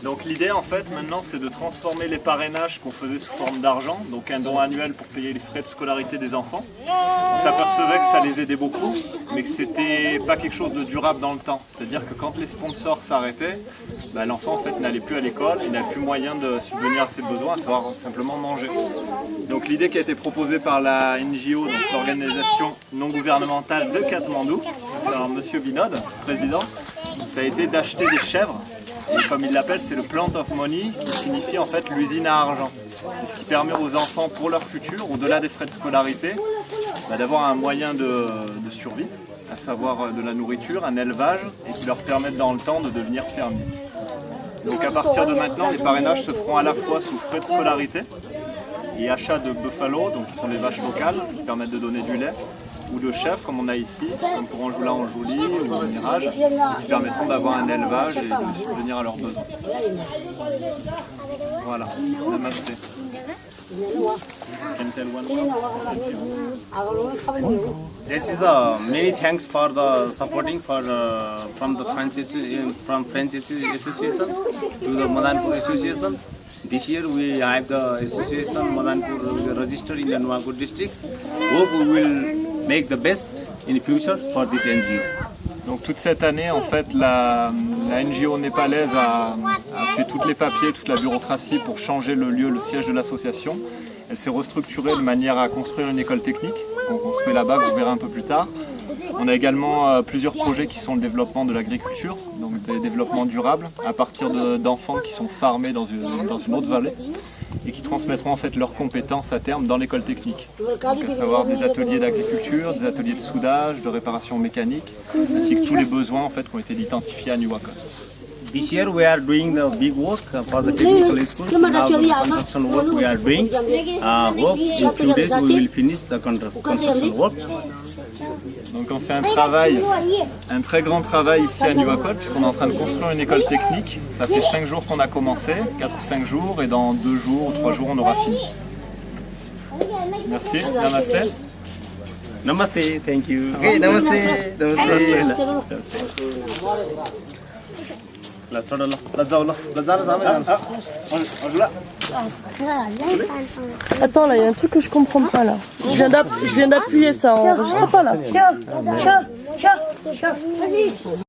Donc l'idée en fait maintenant c'est de transformer les parrainages qu'on faisait sous forme d'argent, donc un don annuel pour payer les frais de scolarité des enfants. On s'apercevait que ça les aidait beaucoup, mais que c'était pas quelque chose de durable dans le temps. C'est-à-dire que quand les sponsors s'arrêtaient, l'enfant en fait n'allait plus à l'école, il n'a plus moyen de subvenir à ses besoins, à savoir simplement manger. Donc l'idée qui a été proposée par la NGO, donc l'organisation non gouvernementale de Katmandou, c'est Monsieur Binod, président, ça a été d'acheter des chèvres. Et comme il l'appelle, c'est le Plant of Money, qui signifie en fait l'usine à argent. C'est ce qui permet aux enfants, pour leur futur, au-delà des frais de scolarité, d'avoir un moyen de survie, à savoir de la nourriture, un élevage, et qui leur permettent dans le temps de devenir fermiers. Donc à partir de maintenant, les parrainages se feront à la fois sous frais de scolarité et achat de buffalo, donc qui sont les vaches locales, qui permettent de donner du lait, ou de chèvres comme on a ici, comme pour Anjoula Anjouli ou au Mirage, qui permettront d'avoir un élevage et de subvenir à leurs besoins. Voilà, namasté. This is many thanks for the supporting from the French Association to the Madanpur Association. This year we have the association Madanpur registered in the Nuwakot district. Hope we will make the best in the future for this NGO. Donc toute cette année, en fait, la NGO népalaise a fait tous les papiers, toute la bureaucratie pour changer le lieu, le siège de l'association. Elle s'est restructurée de manière à construire une école technique. On construit là-bas, vous verrez un peu plus tard. On a également plusieurs projets qui sont le développement de l'agriculture, donc des développements durables, à partir d'enfants qui sont farmés dans une autre vallée et qui transmettront en fait leurs compétences à terme dans l'école technique. Donc, à savoir des ateliers d'agriculture, des ateliers de soudage, de réparation mécanique, ainsi que tous les besoins en fait qui ont été identifiés à Nuwakot. This year we are doing the big work for the technical schools. Now the construction work we are doing. Hope in 2 days we will finish the construction work. Donc on fait un très grand travail ici à Nuwakot, puisqu'on est en train de construire une école technique. Ça fait 5 jours qu'on a commencé, 4 ou 5 jours, et dans 2 jours ou 3 jours on aura fini. Merci, namaste. Namaste, thank you. Okay, namaste. Attends, là, il y a un truc que je comprends pas là. Je viens d'appuyer ça, on enregistre pas là.